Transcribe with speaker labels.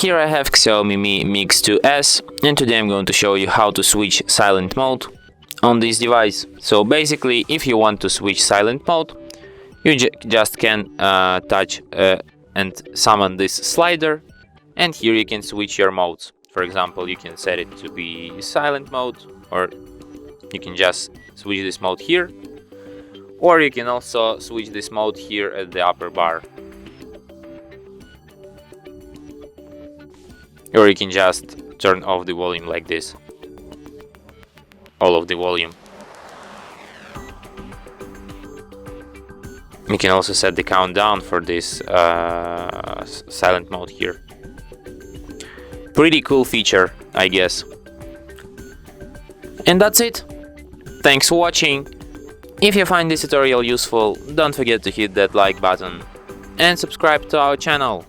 Speaker 1: Here I have Xiaomi Mi Mix 2S, and today I'm going to show you how to switch silent mode on this device. So basically, if you want to switch silent mode, you just can touch and summon this slider, and here you can switch your modes. For example, you can set it to be silent mode, or you can just switch this mode here, or you can also switch this mode here at the upper bar. Or you can just turn off the volume like this, all of the volume. You can also set the countdown for this silent mode here. Pretty cool feature, I guess. And that's it. Thanks for watching. If you find this tutorial useful, don't forget to hit that like button and subscribe to our channel.